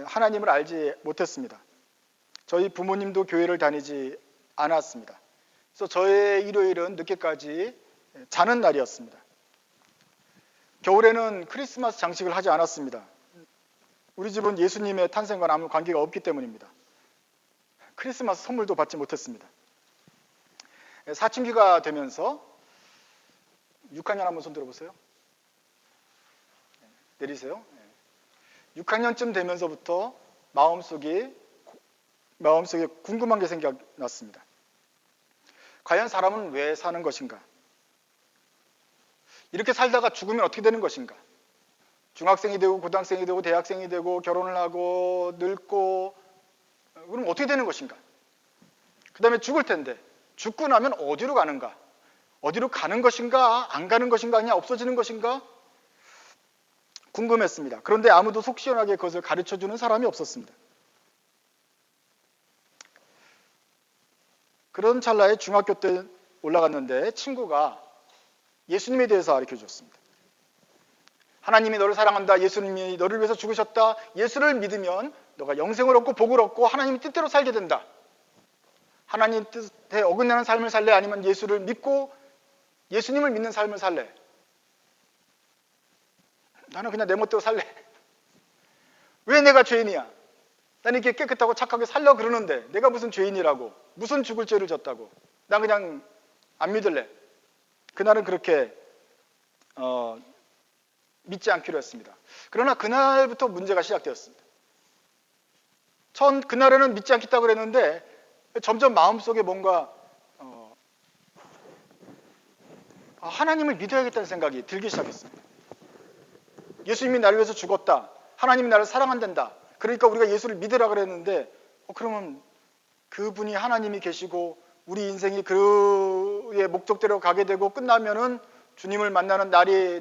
하나님을 알지 못했습니다. 저희 부모님도 교회를 다니지 않았습니다. 그래서 저의 일요일은 늦게까지 자는 날이었습니다. 겨울에는 크리스마스 장식을 하지 않았습니다. 우리 집은 예수님의 탄생과 아무 관계가 없기 때문입니다. 크리스마스 선물도 받지 못했습니다. 사춘기가 되면서 6학년 한번 손 들어보세요. 내리세요. 6학년쯤 되면서부터 마음속에 궁금한 게 생겨났습니다. 과연 사람은 왜 사는 것인가? 이렇게 살다가 죽으면 어떻게 되는 것인가? 중학생이 되고 고등학생이 되고 대학생이 되고 결혼을 하고 늙고 그럼 어떻게 되는 것인가? 그 다음에 죽을 텐데 죽고 나면 어디로 가는가? 어디로 가는 것인가? 안 가는 것인가? 그냥 없어지는 것인가? 궁금했습니다. 그런데 아무도 속 시원하게 그것을 가르쳐주는 사람이 없었습니다. 그런 찰나에 중학교 때 올라갔는데 친구가 예수님에 대해서 가르쳐줬습니다. 하나님이 너를 사랑한다. 예수님이 너를 위해서 죽으셨다. 예수를 믿으면 너가 영생을 얻고 복을 얻고 하나님 뜻대로 살게 된다. 하나님 뜻에 어긋나는 삶을 살래? 아니면 예수를 믿고 예수님을 믿는 삶을 살래? 나는 그냥 내 멋대로 살래. 왜 내가 죄인이야? 나는 이렇게 깨끗하고 착하게 살려 그러는데 내가 무슨 죄인이라고, 무슨 죽을 죄를 졌다고. 난 그냥 안 믿을래. 그날은 그렇게 믿지 않기로 했습니다. 그러나 그날부터 문제가 시작되었습니다. 그날에는 믿지 않겠다고 그랬는데 점점 마음속에 뭔가 하나님을 믿어야겠다는 생각이 들기 시작했습니다. 예수님이 나를 위해서 죽었다. 하나님이 나를 사랑한단다. 그러니까 우리가 예수를 믿으라 그랬는데 그러면 그분이 하나님이 계시고 우리 인생이 그의 목적대로 가게 되고 끝나면은 주님을 만나는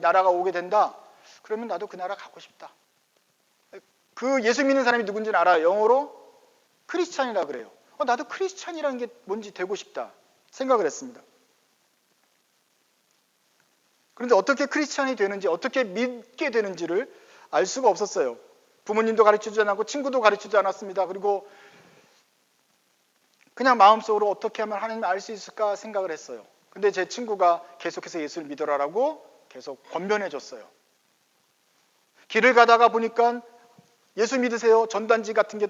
나라가 오게 된다. 그러면 나도 그 나라 가고 싶다. 그 예수 믿는 사람이 누군지는 알아요. 영어로 크리스찬이라 그래요. 나도 크리스찬이라는 게 뭔지 되고 싶다 생각을 했습니다. 그런데 어떻게 크리스찬이 되는지, 어떻게 믿게 되는지를 알 수가 없었어요. 부모님도 가르치지 않았고 친구도 가르치지 않았습니다. 그리고 그냥 마음속으로 어떻게 하면 하나님을 알 수 있을까 생각을 했어요. 근데 제 친구가 계속해서 예수를 믿어라라고 계속 권면해 줬어요. 길을 가다가 보니까 예수 믿으세요 전단지 같은 게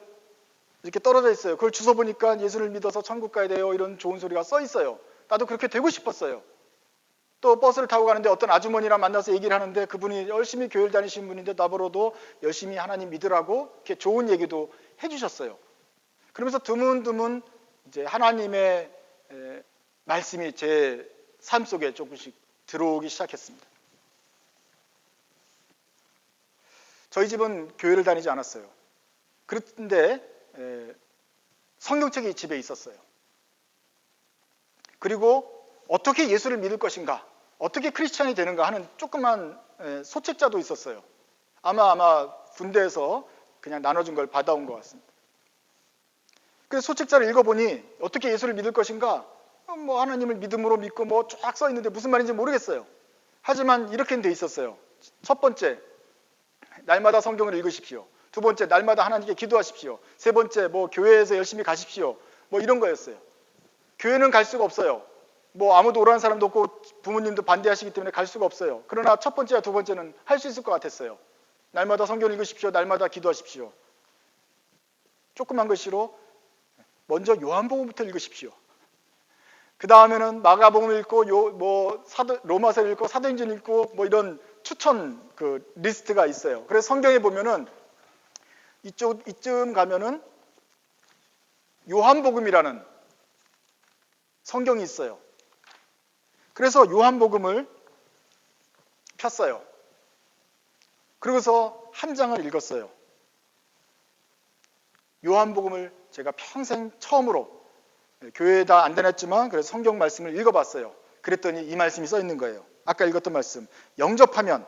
이렇게 떨어져 있어요. 그걸 주워 보니까 예수를 믿어서 천국 가야 돼요 이런 좋은 소리가 써 있어요. 나도 그렇게 되고 싶었어요. 또 버스를 타고 가는데 어떤 아주머니랑 만나서 얘기를 하는데 그분이 열심히 교회를 다니시는 분인데 나보고도 열심히 하나님 믿으라고 이렇게 좋은 얘기도 해주셨어요. 그러면서 드문드문 이제 하나님의 말씀이 제 삶 속에 조금씩 들어오기 시작했습니다. 저희 집은 교회를 다니지 않았어요. 그런데 성경책이 집에 있었어요. 그리고 어떻게 예수를 믿을 것인가, 어떻게 크리스찬이 되는가 하는 조그만 소책자도 있었어요. 아마 군대에서 그냥 나눠준 걸 받아온 것 같습니다. 그래서 소책자를 읽어보니 어떻게 예수를 믿을 것인가, 뭐 하나님을 믿음으로 믿고 뭐 쫙 써 있는데 무슨 말인지 모르겠어요. 하지만 이렇게는 돼 있었어요. 첫 번째, 날마다 성경을 읽으십시오. 두 번째, 날마다 하나님께 기도하십시오. 세 번째, 뭐 교회에서 열심히 가십시오. 뭐 이런 거였어요. 교회는 갈 수가 없어요. 뭐 아무도 오라는 사람도 없고 부모님도 반대하시기 때문에 갈 수가 없어요. 그러나 첫 번째와 두 번째는 할 수 있을 것 같았어요. 날마다 성경을 읽으십시오. 날마다 기도하십시오. 조그만 글씨로 먼저 요한복음부터 읽으십시오. 그 다음에는 마가복음 읽고 로마서 읽고 사도행전 읽고 뭐 이런 추천 그 리스트가 있어요. 그래서 성경에 보면은 이쯤 가면은 요한복음이라는 성경이 있어요. 그래서 요한복음을 폈어요. 그러고서 한 장을 읽었어요. 요한복음을 제가 평생 처음으로 교회에 다 안 다녔지만 그래서 성경 말씀을 읽어봤어요. 그랬더니 이 말씀이 써 있는 거예요. 아까 읽었던 말씀. 영접하면,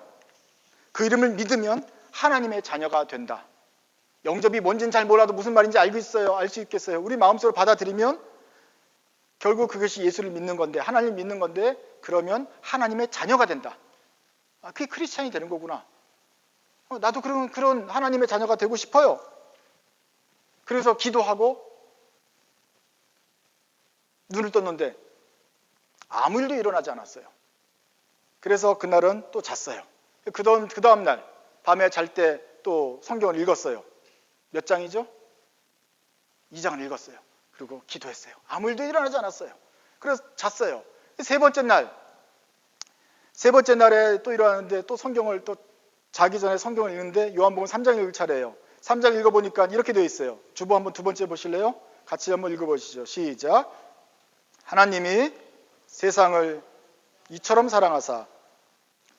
그 이름을 믿으면 하나님의 자녀가 된다. 영접이 뭔지는 잘 몰라도 무슨 말인지 알고 있어요. 알 수 있겠어요. 우리 마음속으로 받아들이면 결국 그것이 예수를 믿는 건데, 하나님을 믿는 건데, 그러면 하나님의 자녀가 된다. 그게 크리스찬이 되는 거구나. 나도 그런 하나님의 자녀가 되고 싶어요. 그래서 기도하고 눈을 떴는데 아무 일도 일어나지 않았어요. 그래서 그날은 또 잤어요. 그 다음 날 밤에 잘 때 또 성경을 읽었어요. 몇 장이죠? 2장을 읽었어요. 그리고 기도했어요. 아무 일도 일어나지 않았어요. 그래서 잤어요. 세 번째 날에 또 일어나는데 또 성경을 또 자기 전에 성경을 읽는데 요한복음 3장 읽을 차례예요. 3장 읽어보니까 이렇게 되어 있어요. 주보 한번 두 번째 보실래요? 같이 한번 읽어보시죠. 시작. 하나님이 세상을 이처럼 사랑하사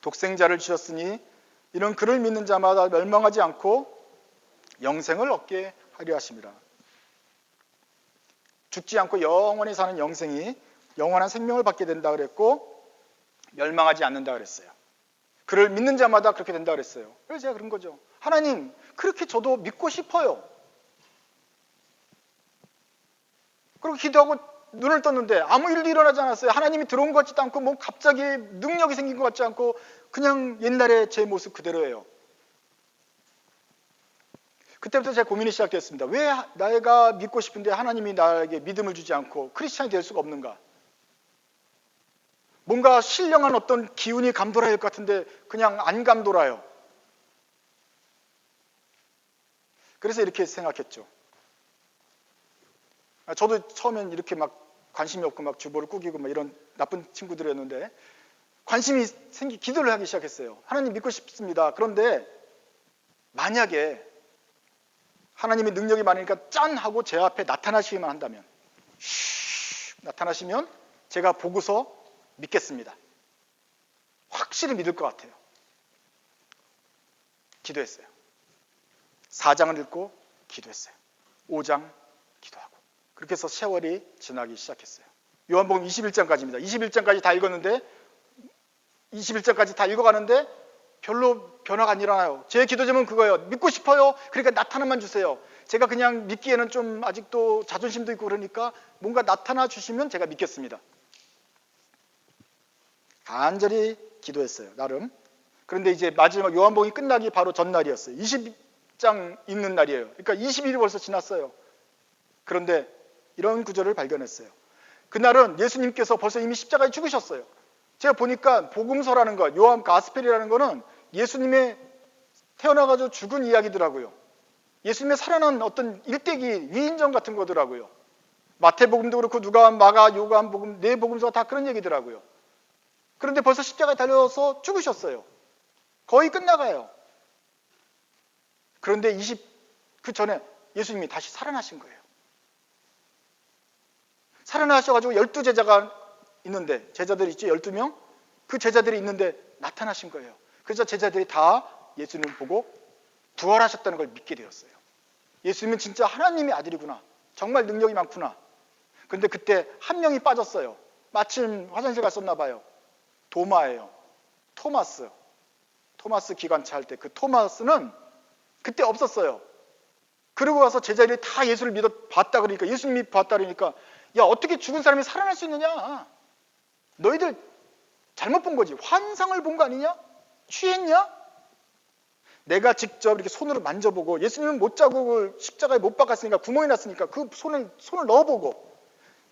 독생자를 주셨으니 이는 그를 믿는 자마다 멸망하지 않고 영생을 얻게 하려 하심이라. 죽지 않고 영원히 사는 영생이 영원한 생명을 받게 된다 그랬고 멸망하지 않는다 그랬어요. 그를 믿는 자마다 그렇게 된다 그랬어요. 그래서 제가 그런 거죠. 하나님, 그렇게 저도 믿고 싶어요. 그리고 기도하고 눈을 떴는데 아무 일도 일어나지 않았어요. 하나님이 들어온 것 같지도 않고 뭐 갑자기 능력이 생긴 것 같지 않고 그냥 옛날의 제 모습 그대로예요. 그때부터 제 고민이 시작됐습니다. 왜 내가 믿고 싶은데 하나님이 나에게 믿음을 주지 않고 크리스찬이 될 수가 없는가? 뭔가 신령한 어떤 기운이 감돌아야 할 것 같은데 그냥 안 감돌아요. 그래서 이렇게 생각했죠. 저도 처음엔 이렇게 막 관심이 없고 막 주보를 꾸기고 막 이런 나쁜 친구들이었는데 관심이 기도를 하기 시작했어요. 하나님 믿고 싶습니다. 그런데 만약에 하나님의 능력이 많으니까 짠 하고 제 앞에 나타나시기만 한다면 나타나시면 제가 보고서 믿겠습니다. 확실히 믿을 것 같아요. 기도했어요. 4장을 읽고 기도했어요. 5장 기도하고 그렇게 해서 세월이 지나기 시작했어요. 요한복음 21장까지입니다. 21장까지 다 읽었는데 21장까지 다 읽어가는데 별로 변화가 안 일어나요. 제 기도 제목은 그거예요. 믿고 싶어요. 그러니까 나타나만 주세요. 제가 그냥 믿기에는 좀 아직도 자존심도 있고 그러니까 뭔가 나타나 주시면 제가 믿겠습니다. 간절히 기도했어요. 나름. 그런데 이제 마지막 요한복음이 끝나기 바로 전날이었어요. 20장 읽는 날이에요. 그러니까 20일이 벌써 지났어요. 그런데 이런 구절을 발견했어요. 그날은 예수님께서 벌써 이미 십자가에 죽으셨어요. 제가 보니까 복음서라는 것, 요한 가스펠이라는 거는 예수님의 태어나가지고 죽은 이야기더라고요. 예수님의 살아난 어떤 일대기 위인전 같은 거더라고요. 마태복음도 그렇고 누가복음, 마가, 요한복음, 네 복음서가 다 그런 얘기더라고요. 그런데 벌써 십자가에 달려서 죽으셨어요. 거의 끝나가요. 그런데 그 전에 예수님이 다시 살아나신 거예요. 살아나셔가지고 12제자가 있는데 제자들이 있죠. 12명. 그 제자들이 있는데 나타나신 거예요. 그래서 제자들이 다 예수님을 보고 부활하셨다는 걸 믿게 되었어요. 예수님은 진짜 하나님의 아들이구나. 정말 능력이 많구나. 그런데 그때 한 명이 빠졌어요. 마침 화장실 갔었나 봐요. 도마예요. 토마스 기관차 할 때 그 토마스는 그때 없었어요. 그러고 와서 제자들이 다 예수를 봤다 그러니까 예수님이 봤다 그러니까 야 어떻게 죽은 사람이 살아날 수 있느냐? 너희들 잘못 본 거지. 환상을 본 거 아니냐? 취했냐? 내가 직접 이렇게 손으로 만져보고 예수님은 못자국을 십자가에 못 박았으니까 구멍이 났으니까 그 손을 넣어보고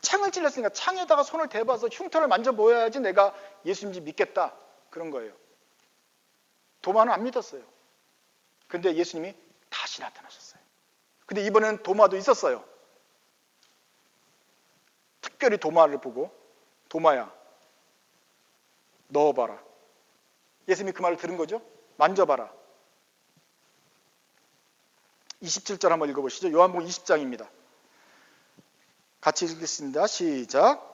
창을 찔렸으니까 창에다가 손을 대봐서 흉터를 만져보아야지 내가 예수님인지 믿겠다. 그런 거예요. 도마는 안 믿었어요. 그런데 예수님이 다시 나타나셨어요. 근데 이번에는 도마도 있었어요. 특별히 도마를 보고 도마야 넣어봐라. 예수님이 그 말을 들은 거죠. 만져봐라. 27절 한번 읽어보시죠. 요한복음 20장입니다. 같이 읽겠습니다. 시작.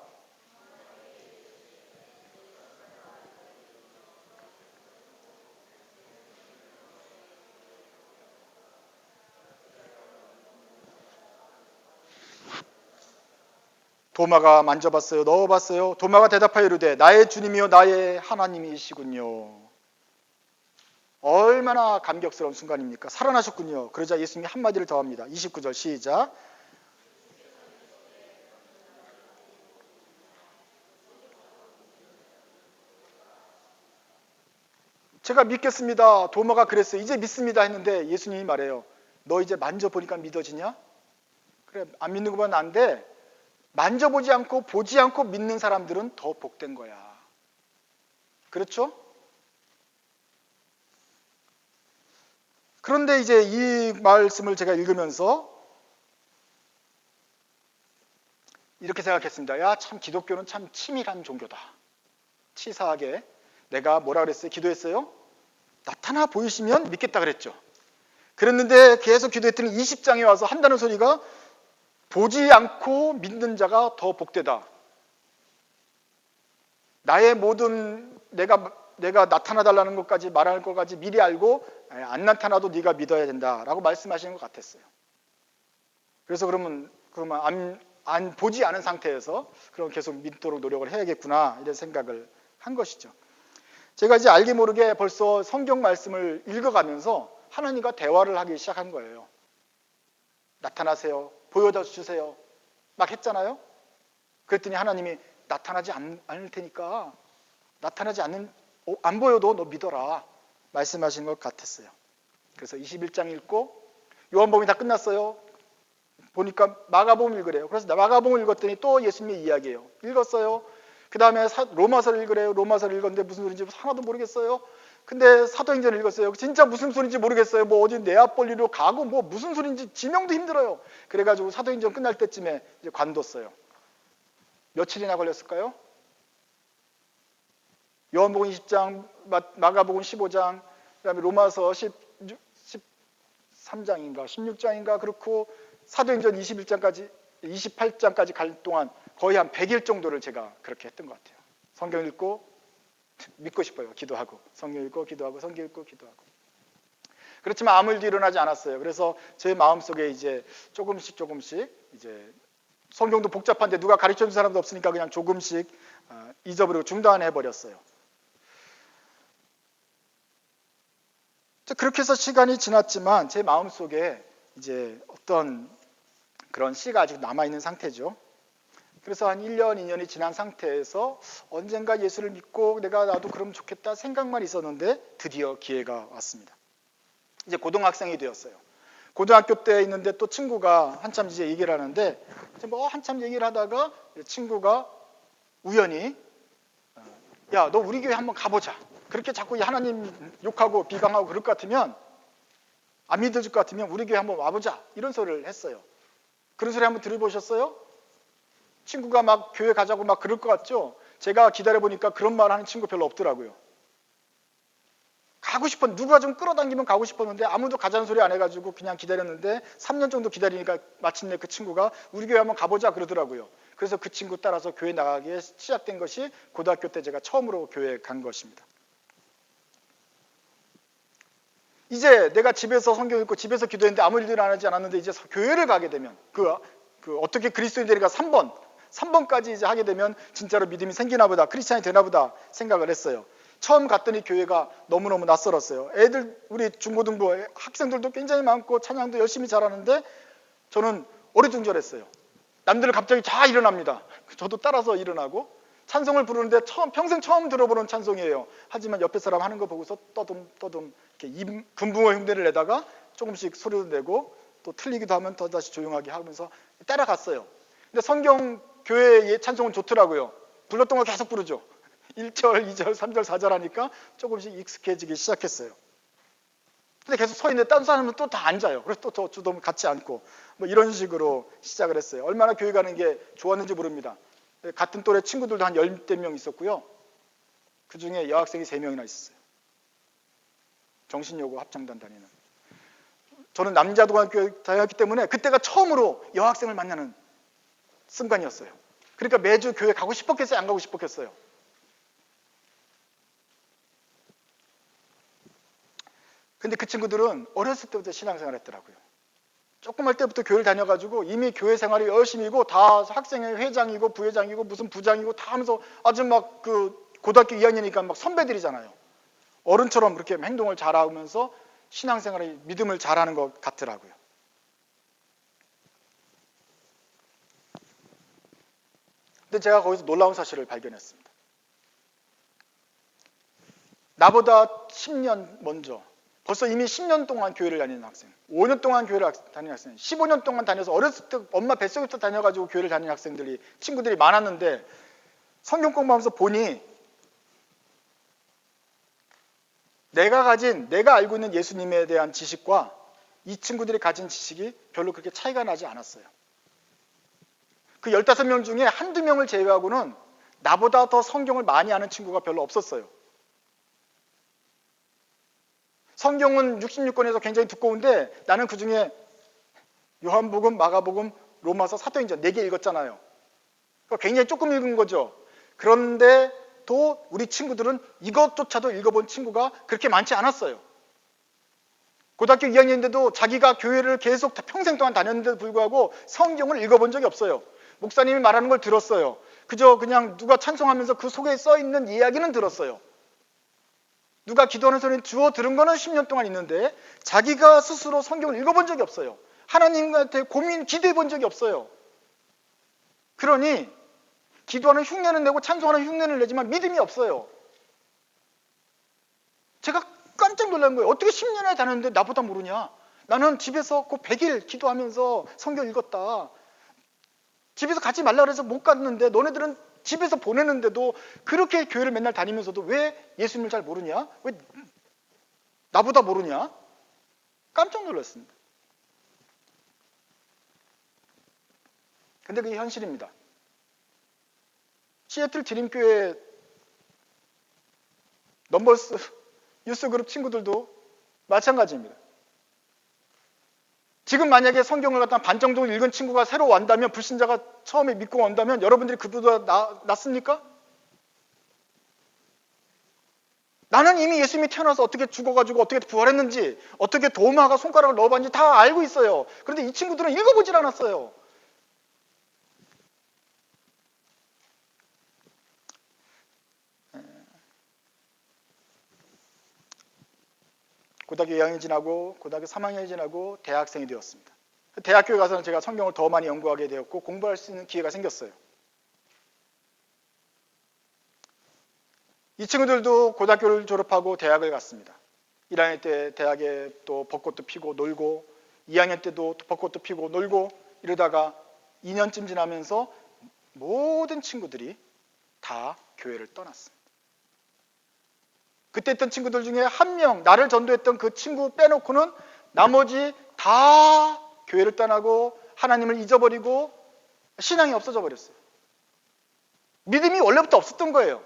도마가 만져봤어요. 넣어봤어요. 도마가 대답하여 이르되 나의 주님이요 나의 하나님이시군요. 얼마나 감격스러운 순간입니까? 살아나셨군요. 그러자 예수님이 한마디를 더합니다. 29절 시작. 제가 믿겠습니다. 도마가 그랬어요. 이제 믿습니다 했는데 예수님이 말해요. 너 이제 만져보니까 믿어지냐? 그래, 안 믿는 것만 안 돼. 만져보지 않고 보지 않고 믿는 사람들은 더 복된 거야. 그렇죠? 그런데 이제 이 말씀을 제가 읽으면서 이렇게 생각했습니다. 야, 참 기독교는 참 치밀한 종교다. 치사하게. 내가 뭐라 그랬어요? 기도했어요? 나타나 보이시면 믿겠다 그랬죠. 그랬는데 계속 기도했더니 20장에 와서 한다는 소리가 보지 않고 믿는 자가 더 복되다. 나의 모든 내가 나타나달라는 것까지 말할 것까지 미리 알고 안 나타나도 네가 믿어야 된다라고 말씀하시는 것 같았어요. 그래서 그러면 안 보지 않은 상태에서 그럼 계속 믿도록 노력을 해야겠구나 이런 생각을 한 것이죠. 제가 이제 알게 모르게 벌써 성경 말씀을 읽어가면서 하나님과 대화를 하기 시작한 거예요. 나타나세요. 보여다 주세요. 막 했잖아요. 그랬더니 하나님이 나타나지 않을 테니까 안 보여도 너 믿어라 말씀하신 것 같았어요. 그래서 21장 읽고 요한복음이 다 끝났어요. 보니까 마가복음 읽으래요. 그래서 마가복음 읽었더니 또 예수님의 이야기예요. 읽었어요. 그 다음에 로마서를 읽으래요. 로마서를 읽었는데 무슨 소리인지 하나도 모르겠어요. 근데 사도행전을 읽었어요. 진짜 무슨 소리인지 모르겠어요. 뭐 어디 네아폴리로 가고 뭐 무슨 소리인지 지명도 힘들어요. 그래가지고 사도행전 끝날 때쯤에 이제 관뒀어요. 며칠이나 걸렸을까요? 요한복음 20장, 마가복음 15장, 그다음에 로마서 13장인가 16장인가 그렇고 사도행전 21장까지 28장까지 갈 동안 거의 한 100일 정도를 제가 그렇게 했던 것 같아요. 성경 읽고 믿고 싶어요. 기도하고 성경 읽고 기도하고 성경 읽고 기도하고. 그렇지만 아무 일도 일어나지 않았어요. 그래서 제 마음속에 이제 조금씩 이제 성경도 복잡한데 누가 가르쳐 준 사람도 없으니까 그냥 조금씩 잊어버리고 중단해 버렸어요. 그렇게 해서 시간이 지났지만 제 마음속에 이제 어떤 그런 씨가 아직 남아있는 상태죠. 그래서 한 1년, 2년이 지난 상태에서 언젠가 예수를 믿고 나도 그러면 좋겠다 생각만 있었는데 드디어 기회가 왔습니다. 이제 고등학생이 되었어요. 고등학교 때 있는데 또 친구가 한참 이제 얘기를 하는데 한참 얘기를 하다가 친구가 우연히 야, 너 우리 교회 한번 가보자. 그렇게 자꾸 하나님 욕하고 비방하고 그럴 것 같으면 안 믿어줄 것 같으면 우리 교회 한번 와보자. 이런 소리를 했어요. 그런 소리 한번 들어보셨어요? 친구가 막 교회 가자고 막 그럴 것 같죠? 제가 기다려보니까 그런 말 하는 친구 별로 없더라고요. 누가 좀 끌어당기면 가고 싶었는데 아무도 가자는 소리 안 해가지고 그냥 기다렸는데 3년 정도 기다리니까 마침내 그 친구가 우리 교회 한번 가보자 그러더라고요. 그래서 그 친구 따라서 교회 나가기 시작된 것이 고등학교 때 제가 처음으로 교회에 간 것입니다. 이제 내가 집에서 성경 읽고 집에서 기도했는데 아무 일도 일어나지 않았는데 이제 교회를 가게 되면 그 어떻게 그리스도인이 되니까 3번까지 이제 하게 되면 진짜로 믿음이 생기나 보다, 크리스찬이 되나 보다 생각을 했어요. 처음 갔더니 교회가 너무너무 낯설었어요. 우리 중고등부 학생들도 굉장히 많고 찬양도 열심히 잘하는데 저는 어리둥절했어요. 남들은 갑자기 다 일어납니다. 저도 따라서 일어나고 찬송을 부르는데 평생 처음 들어보는 찬송이에요. 하지만 옆에 사람 하는 거 보고서 떠듬 이렇게 금붕어 흉내를 내다가 조금씩 소리도 내고 또 틀리기도 하면 더 다시 조용하게 하면서 따라갔어요. 근데 성경 교회의 찬송은 좋더라고요. 불렀던 거 계속 부르죠. 1절, 2절, 3절, 4절 하니까 조금씩 익숙해지기 시작했어요. 근데 계속 서 있는데 다른 사람은 또 다 앉아요. 그래서 또 저도 같이 앉고 뭐 이런 식으로 시작을 했어요. 얼마나 교회 가는 게 좋았는지 모릅니다. 같은 또래 친구들도 한 10대 명 있었고요. 그 중에 여학생이 3명이나 있었어요. 정신여고 합창단 다니는. 저는 남자고등학교 다녔기 때문에 그때가 처음으로 여학생을 만나는 순간이었어요. 그러니까 매주 교회 가고 싶었겠어요? 안 가고 싶었겠어요? 근데 그 친구들은 어렸을 때부터 신앙생활 했더라고요. 조그만 때부터 교회를 다녀가지고 이미 교회 생활이 열심히고 다 학생회 회장이고 부회장이고 무슨 부장이고 다 하면서 아주 막 고등학교 2학년이니까 막 선배들이잖아요. 어른처럼 그렇게 행동을 잘하면서 신앙생활의 믿음을 잘하는 것 같더라고요. 근데 제가 거기서 놀라운 사실을 발견했습니다. 나보다 10년 먼저, 벌써 이미 10년 동안 교회를 다니는 학생, 5년 동안 교회를 다니는 학생, 15년 동안 다녀서 어렸을 때 엄마 뱃속에서 다녀가지고 교회를 다니는 학생들이, 친구들이 많았는데 성경 공부하면서 보니 내가 알고 있는 예수님에 대한 지식과 이 친구들이 가진 지식이 별로 그렇게 차이가 나지 않았어요. 그 15명 중에 한두 명을 제외하고는 나보다 더 성경을 많이 아는 친구가 별로 없었어요. 성경은 66권에서 굉장히 두꺼운데 나는 그 중에 요한복음, 마가복음, 로마서, 사도행전 4개 읽었잖아요. 그러니까 굉장히 조금 읽은 거죠. 그런데 또 우리 친구들은 이것조차도 읽어본 친구가 그렇게 많지 않았어요. 고등학교 2학년인데도 자기가 교회를 계속 평생 동안 다녔는데도 불구하고 성경을 읽어본 적이 없어요. 목사님이 말하는 걸 들었어요. 그저 그냥 누가 찬송하면서 그 속에 써있는 이야기는 들었어요. 누가 기도하는 소리는 주워 들은 거는 10년 동안 있는데 자기가 스스로 성경을 읽어본 적이 없어요. 하나님한테 기도해 본 적이 없어요. 그러니 기도하는 흉내는 내고 찬송하는 흉내는 내지만 믿음이 없어요. 제가 깜짝 놀란 거예요. 어떻게 10년을 다녔는데 나보다 모르냐? 나는 집에서 꼭 100일 기도하면서 성경 읽었다. 집에서 가지 말라 그래서 못 갔는데 너네들은 집에서 보내는데도 그렇게 교회를 맨날 다니면서도 왜 예수님을 잘 모르냐? 왜 나보다 모르냐? 깜짝 놀랐습니다. 근데 그게 현실입니다. 시애틀 드림교회 넘버스 유스그룹 친구들도 마찬가지입니다. 지금 만약에 성경을 갖다 반 정도 읽은 친구가 새로 왔다면, 불신자가 처음에 믿고 온다면 여러분들이 그보다 낫습니까? 나는 이미 예수님이 태어나서 어떻게 죽어가지고 어떻게 부활했는지, 어떻게 도마가 손가락을 넣어봤는지 다 알고 있어요. 그런데 이 친구들은 읽어보질 않았어요. 고등학교 2학년이 지나고 고등학교 3학년이 지나고 대학생이 되었습니다. 대학교에 가서는 제가 성경을 더 많이 연구하게 되었고 공부할 수 있는 기회가 생겼어요. 이 친구들도 고등학교를 졸업하고 대학을 갔습니다. 1학년 때 대학에 또 벚꽃도 피고 놀고, 2학년 때도 벚꽃도 피고 놀고, 이러다가 2년쯤 지나면서 모든 친구들이 다 교회를 떠났습니다. 그때 있던 친구들 중에 한 명, 나를 전도했던 그 친구 빼놓고는 나머지 다 교회를 떠나고 하나님을 잊어버리고 신앙이 없어져 버렸어요. 믿음이 원래부터 없었던 거예요.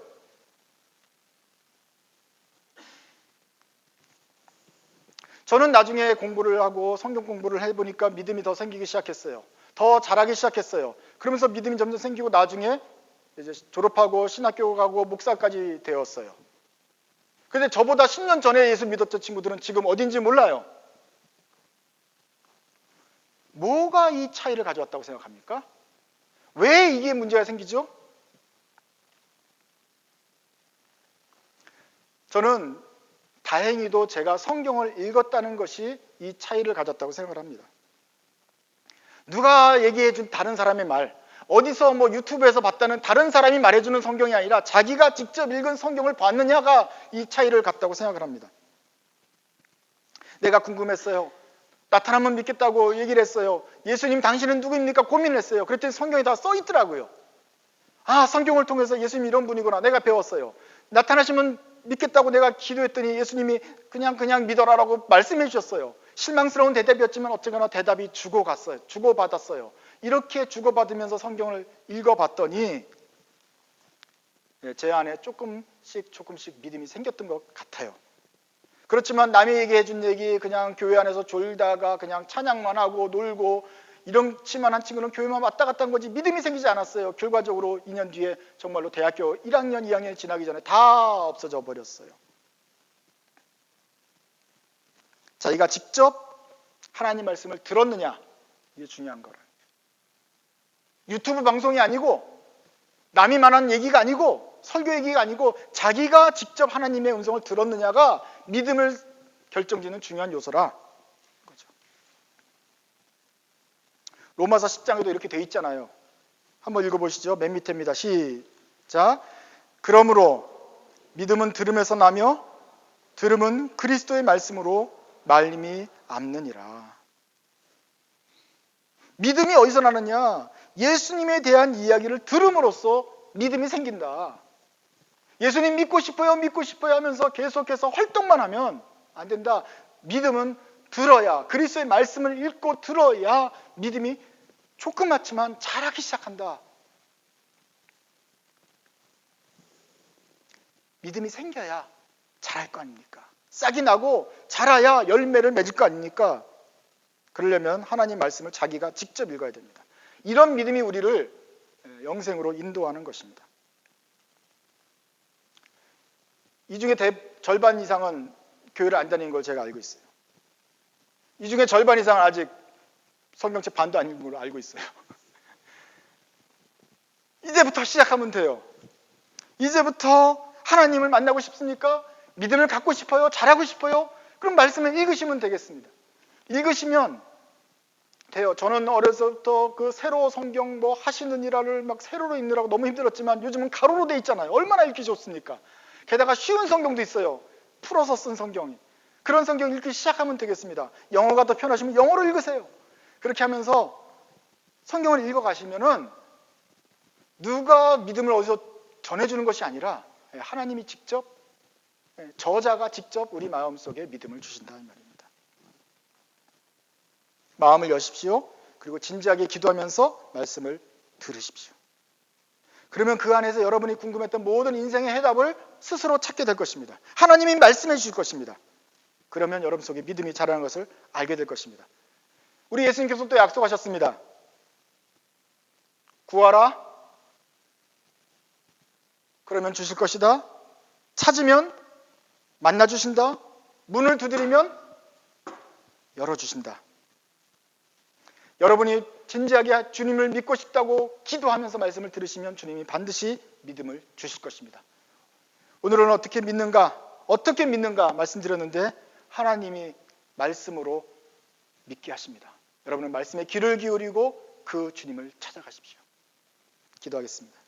저는 나중에 공부를 하고 성경 공부를 해보니까 믿음이 더 생기기 시작했어요. 더 잘하기 시작했어요. 그러면서 믿음이 점점 생기고 나중에 이제 졸업하고 신학교 가고 목사까지 되었어요. 근데 저보다 10년 전에 예수 믿었던 친구들은 지금 어딘지 몰라요. 뭐가 이 차이를 가져왔다고 생각합니까? 왜 이게 문제가 생기죠? 저는 다행히도 제가 성경을 읽었다는 것이 이 차이를 가졌다고 생각을 합니다. 누가 얘기해준 다른 사람의 말, 어디서 유튜브에서 봤다는 다른 사람이 말해주는 성경이 아니라 자기가 직접 읽은 성경을 봤느냐가 이 차이를 갖다고 생각을 합니다. 내가 궁금했어요. 나타나면 믿겠다고 얘기를 했어요. 예수님 당신은 누구입니까? 고민을 했어요. 그랬더니 성경에 다 써 있더라고요. 아, 성경을 통해서 예수님이 이런 분이구나. 내가 배웠어요. 나타나시면 믿겠다고 내가 기도했더니 예수님이 그냥 믿어라라고 말씀해 주셨어요. 실망스러운 대답이었지만 어쨌거나 대답이 주고받았어요. 이렇게 주고받으면서 성경을 읽어봤더니 제 안에 조금씩 믿음이 생겼던 것 같아요. 그렇지만 남이 얘기해 준 얘기, 그냥 교회 안에서 졸다가 그냥 찬양만 하고 놀고 이렇지만 한 친구는 교회만 왔다 갔다 한 거지 믿음이 생기지 않았어요. 결과적으로 2년 뒤에 정말로 대학교 1학년, 2학년이 지나기 전에 다 없어져 버렸어요. 자기가 직접 하나님 말씀을 들었느냐, 이게 중요한 거라. 유튜브 방송이 아니고 남이 말한 얘기가 아니고 설교 얘기가 아니고 자기가 직접 하나님의 음성을 들었느냐가 믿음을 결정짓는 중요한 요소라. 거죠. 로마서 10장에도 이렇게 돼 있잖아요. 한번 읽어보시죠. 맨 밑에입니다. 시작. 그러므로 믿음은 들음에서 나며 들음은 그리스도의 말씀으로 말림이 암느니라. 믿음이 어디서 나느냐? 예수님에 대한 이야기를 들음으로써 믿음이 생긴다. 예수님 믿고 싶어요, 믿고 싶어요 하면서 계속해서 활동만 하면 안 된다. 믿음은 들어야, 그리스도의 말씀을 읽고 들어야 믿음이 조그맣지만 자라기 시작한다. 믿음이 생겨야 자랄 거 아닙니까? 싹이 나고 자라야 열매를 맺을 거 아닙니까? 그러려면 하나님 말씀을 자기가 직접 읽어야 됩니다. 이런 믿음이 우리를 영생으로 인도하는 것입니다. 이 중에 절반 이상은 교회를 안 다니는 걸 제가 알고 있어요. 이 중에 절반 이상은 아직 성경책 반도 안 읽은 걸로 알고 있어요. 이제부터 시작하면 돼요. 이제부터 하나님을 만나고 싶습니까? 믿음을 갖고 싶어요? 잘하고 싶어요? 그럼 말씀을 읽으시면 되겠습니다. 읽으시면 돼요. 저는 어려서부터 그 세로 성경 뭐 하시는 일화를 막 세로로 읽느라고 너무 힘들었지만 요즘은 가로로 돼 있잖아요. 얼마나 읽기 좋습니까? 게다가 쉬운 성경도 있어요. 풀어서 쓴 성경이. 그런 성경 읽기 시작하면 되겠습니다. 영어가 더 편하시면 영어로 읽으세요. 그렇게 하면서 성경을 읽어가시면은 누가 믿음을 어디서 전해주는 것이 아니라 하나님이 직접, 저자가 직접 우리 마음속에 믿음을 주신다 이 말입니다. 마음을 여십시오. 그리고 진지하게 기도하면서 말씀을 들으십시오. 그러면 그 안에서 여러분이 궁금했던 모든 인생의 해답을 스스로 찾게 될 것입니다. 하나님이 말씀해 주실 것입니다. 그러면 여러분 속에 믿음이 자라는 것을 알게 될 것입니다. 우리 예수님께서 또 약속하셨습니다. 구하라. 그러면 주실 것이다. 찾으면 만나 주신다. 문을 두드리면 열어주신다. 여러분이 진지하게 주님을 믿고 싶다고 기도하면서 말씀을 들으시면 주님이 반드시 믿음을 주실 것입니다. 오늘은 어떻게 믿는가 말씀드렸는데 하나님이 말씀으로 믿게 하십니다. 여러분은 말씀에 귀를 기울이고 그 주님을 찾아가십시오. 기도하겠습니다.